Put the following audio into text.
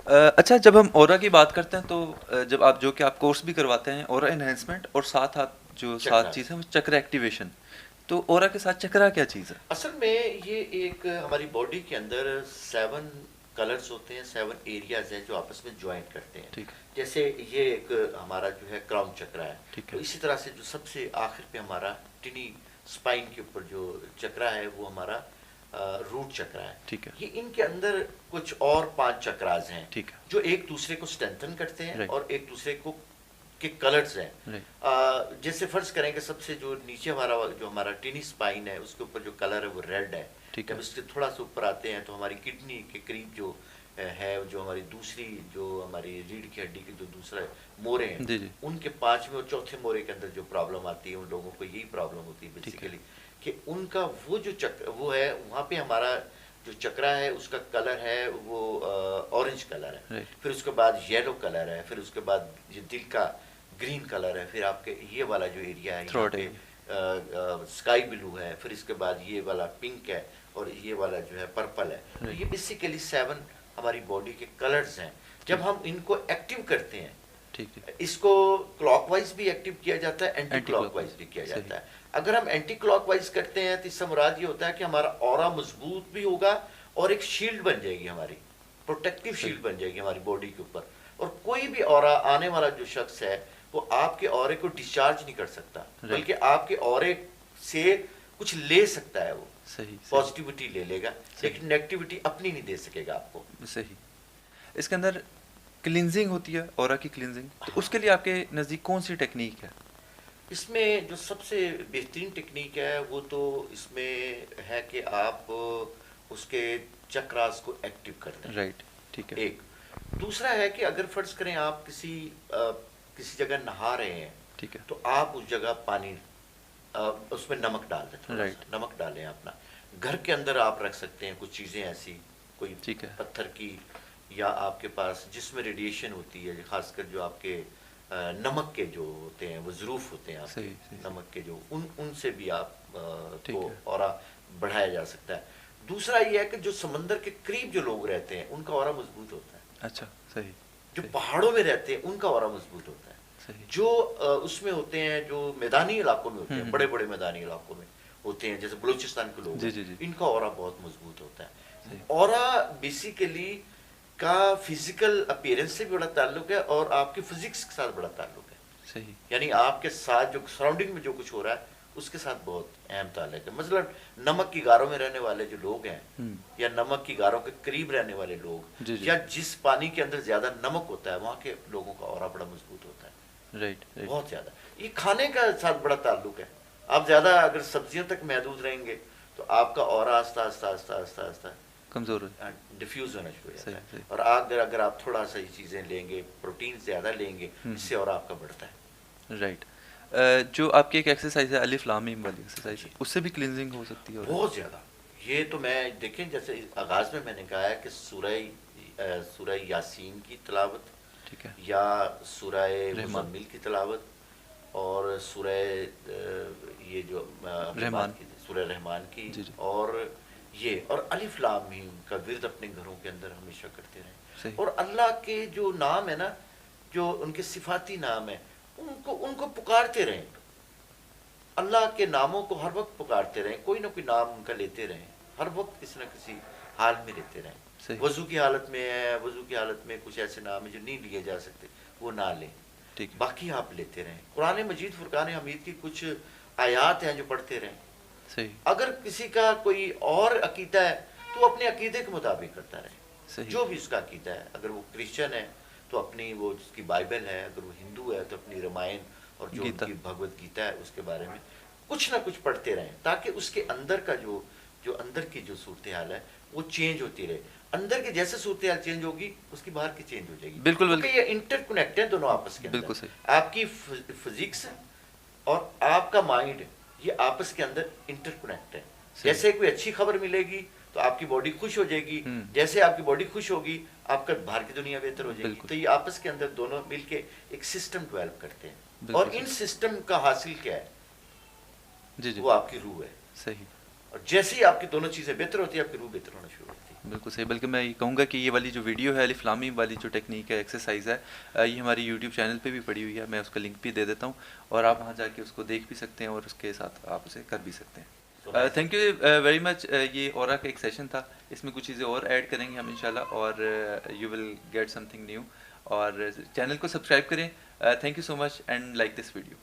اچھا، جب ہم اورا کی بات کرتے ہیں تو جب آپ جو کہ آپ کورس بھی کرواتے ہیں اورا انہینسمنٹ، اور ساتھ آپ جو ساتھ چکراس، چیز ہے وہ چکرا ایکٹیویشن، تو اورا کے ساتھ چکرا کیا چیز ہے؟ اصل میں یہ ایک ہماری باڈی کے اندر 7 کلرز ہوتے ہیں، 7 ایریاز ہیں جو آپس میں جوائنٹ کرتے ہیں. ٹھیک ہے، جیسے یہ ایک ہمارا جو ہے کراؤن چکرا ہے. ٹھیک تو ہے، اسی طرح سے جو سب سے آخر پہ ہمارا ٹنی اسپائن کے اوپر جو چکرا ہے وہ ہمارا روٹ چکرا ہے. ٹھیک ہے، یہ ان کے اندر کچھ اور 5 چکراز ہیں ٹھیک ہے، جو ایک دوسرے کو اسٹرینتھن کرتے ہیں رائٹ، اور ایک دوسرے کو کے کلرز ہیں. رائٹ، جیسے فرض کریں کہ سب سے جو نیچے ہمارا جو ہمارا ٹینی اسپائن ہے اس کے اوپر جو کلر ہے وہ ریڈ ہے. ٹھیک ہے، جب اس سے تھوڑا سا اوپر آتے ہیں تو ہماری کڈنی کے قریب جو ہے، جو ہماری دوسری جو ہماری ریڑھ کی ہڈی کے جو دوسرے مورے ہیں، جی، جی، ان کے 5ویں اور چوتھے مورے کے اندر جو پرابلم آتی ہے، ان لوگوں کو یہی پرابلم ہوتی ہے ٹھیک ہے، بیسیکلی کہ ان کا وہ جو وہ ہے وہاں پہ ہمارا جو چکرا ہے اس کا کلر ہے وہ اورنج کلر ہے. رائٹ، پھر اس کے بعد یلو کلر ہے، پھر اس کے بعد یہ دل کا گرین کلر ہے، پھر آپ کے یہ والا جو ایریا ہے یہاں تھروٹ پہ ایریا، اسکائی بلو ہے، پھر اس کے بعد یہ والا پنک ہے اور یہ والا جو ہے پرپل ہے. تو رائٹ، یہ بیسیکلی 7 ہماری باڈی کے کلرز ہیں. ٹھیک، جب ہم ان کو ایکٹیو کرتے ہیں، ٹھیک، ٹھیک، اس کو کلاک وائز بھی ایکٹیو کیا جاتا ہے، anti anti clock clock wise wise, بھی کیا صحیح، جاتا ہے. اگر ہم اینٹی کلاک وائز کرتے ہیں تو اس سے مراد یہ ہوتا ہے کہ ہمارا اورا مضبوط بھی ہوگا اور ایک شیلڈ بن جائے گی، ہماری پروٹیکٹیو صحیح، شیلڈ بن جائے گی ہماری باڈی کے اوپر. اور کوئی بھی اورا آنے والا جو شخص ہے وہ آپ کے اورے کو ڈسچارج نہیں کر سکتا، رائٹ، بلکہ آپ کے اورے سے کچھ لے سکتا ہے. وہ صحیح، صحیح، پازیٹیوٹی لے لے گا صحیح، لیکن نیگیٹیوٹی اپنی نہیں دے سکے گا آپ کو. صحیح. اس کے اندر کلینزنگ ہوتی ہے، اورا کی کلینزنگ، تو اس ہاں، کے لیے آپ کے نزدیک کون سی ٹیکنیک ہے؟ اس میں جو سب سے بہترین ٹیکنیک ہے وہ تو اس میں ہے کہ آپ اس کے چکراس کو ایکٹیو کر دیں. رائٹ، ٹھیک ہے، ایک دوسرا ہے کہ اگر فرض کریں آپ کسی جگہ نہا رہے ہیں ٹھیک ہے، تو آپ اس جگہ پانی اس میں نمک ڈال دیں، تھوڑا رائٹ، سا نمک ڈالیں. اپنا گھر کے اندر آپ رکھ سکتے ہیں کچھ چیزیں ایسی، کوئی ٹھیک ہے، پتھر کی، یا آپ کے پاس جس میں ریڈیشن ہوتی ہے، خاص کر جو آپ کے نمک کے جو ہوتے ہیں وہ ظروف ہوتے ہیں، آپ کے صحیح، صحیح، صحیح، نمک کے جو ان سے بھی آپ کو ٹھیک ہے، اورا بڑھایا جا سکتا ہے. دوسرا یہ ہے کہ جو سمندر کے قریب جو لوگ رہتے ہیں ان کا اورا مضبوط ہوتا ہے. اچھا، صحیح، جو صحیح، پہاڑوں میں رہتے ہیں ان کا اورا مضبوط ہوتا ہے. صحیح، جو اس میں ہوتے ہیں، جو میدانی علاقوں میں ہوتے ہیں، بڑے ہوں، بڑے میدانی علاقوں میں ہوتے ہیں، جیسے بلوچستان کے لوگ جی، ہیں، جی، جی، ان کا اورا بہت مضبوط ہوتا ہے. صحیح، اورا بیسیکلی کا فزیکل اپیرنس سے بھی بڑا تعلق ہے اور آپ کی فزکس کے ساتھ بڑا تعلق ہے. صحیح، یعنی آپ کے ساتھ جو سراؤنڈنگ میں جو کچھ ہو رہا ہے اس کے ساتھ بہت اہم تعلق ہے. مثلا نمک کی غاروں میں رہنے والے جو لوگ ہیں، ہوں، یا نمک کی غاروں کے قریب رہنے والے لوگ، جی، جی، یا جس پانی کے اندر زیادہ نمک ہوتا ہے وہاں کے لوگوں کا اورا بڑا مضبوط ہوتا ہے، رائٹ، رائٹ، بہت زیادہ. یہ کھانے کا ساتھ بڑا تعلق ہے. آپ زیادہ اگر سبزیوں تک محدود رہیں گے تو آپ کا اورا آہستہ آہستہ آہستہ آہستہ آہستہ کمزور ہو جائے، ڈیفیوز ہونا شروع ہو جاتا صحیح، ہے. صحیح، اور اگر آپ تھوڑا سا یہ چیزیں لیں گے، پروٹین زیادہ لیں گے، اس سے اورا آپ کا بڑھتا ہے. رائٹ. جو آپ کی ایک ایکسرسائز ہے الف لام میم والی ایکسرسائز، جی، اس سے بھی کلینزنگ ہو سکتی ہے؟ اور بہت زیادہ. یہ تو میں دیکھیں جیسے آغاز میں نے کہا ہے کہ سورہ یاسین کی تلاوت، ٹھیک ہے، یا سورہ رحمان، مزمل کی تلاوت، اور سورہ یہ جو ہم نے رحمان، بات کی تھی سورہ رحمان کی، جی، جی، اور اور الف لام میم کا ورد اپنے گھروں کے اندر ہمیشہ کرتے رہیں. صحیح، اور اللہ کے جو نام ہے نا، جو ان کے صفاتی نام ہیں، ان کو پکارتے رہیں. اللہ کے ناموں کو ہر وقت پکارتے رہیں، کوئی نہ کوئی نام ان کا لیتے رہیں، ہر وقت کسی نہ کسی حال میں لیتے رہیں. صحیح، وضو کی حالت میں ہے، وضو کی حالت میں کچھ ایسے نام ہیں جو نہیں لیے جا سکتے، وہ نہ لیں، ٹھیک ہے، باقی آپ لیتے رہیں. قرآن مجید فرقان حمید کی کچھ آیات ہیں جو پڑھتے رہیں. صحیح، اگر کسی کا کوئی اور عقیدہ ہے تو وہ اپنے عقیدے کے مطابق کرتا رہے، صحیح، جو بھی اس کا عقیدہ ہے. اگر وہ کرسچن ہے تو اپنی وہ جس کی بائبل ہے، اگر وہ ہندو ہے تو اپنی رامائن اور جو ان گیتا، کی بھگوت گیتا ہے اس کے بارے میں کچھ نہ کچھ پڑھتے رہیں، تاکہ اس کے اندر کا جو اندر کی جو صورتحال ہے وہ چینج ہوتی رہے. اندر کی جیسے صورتحال چینج ہوگی اس کی باہر کی چینج ہو جائے گی، بالکل، کیونکہ یہ انٹر کنیکٹ ہے دونوں آپس کے بالکل اندر. صحیح، آپ کی فزکس اور آپ کا مائنڈ یہ آپس کے اندر انٹر کنیکٹ ہے. صحیح، جیسے کوئی اچھی خبر ملے گی تو آپ کی باڈی خوش ہو جائے گی، جیسے آپ کی باڈی خوش ہوگی آپ کا باہر کی دنیا بہتر ہو جائے گی. بالکل، تو یہ آپس کے اندر دونوں مل کے ایک سسٹم ڈیولپ کرتے ہیں. اور بالکل ان صحیح، سسٹم کا حاصل کیا ہے؟ جی، جی، وہ آپ کی روح ہے. صحیح، اور جیسے ہی آپ کی دونوں چیزیں بہتر ہوتی ہیں آپ کی روح بہتر ہونا شروع ہوتی ہے. بالکل صحیح. بلکہ میں یہ کہوں گا کہ یہ والی جو ویڈیو ہے الف لام میم والی جو ٹیکنیک ہے ایکسرسائز ہے یہ ہماری یوٹیوب چینل پہ بھی پڑی ہوئی ہے. میں اس کا لنک بھی دے دیتا ہوں اور آپ وہاں جا کے اس کو دیکھ بھی سکتے ہیں اور اس کے ساتھ آپ اسے کر بھی سکتے ہیں. So nice. Thank you very much. یہ اورا کا ایک سیشن تھا, اس میں کچھ چیزیں اور ایڈ کریں گے ہم انشاءاللہ, اور you will get something new. اور چینل کو سبسکرائب کریں. Thank you so much and like this video.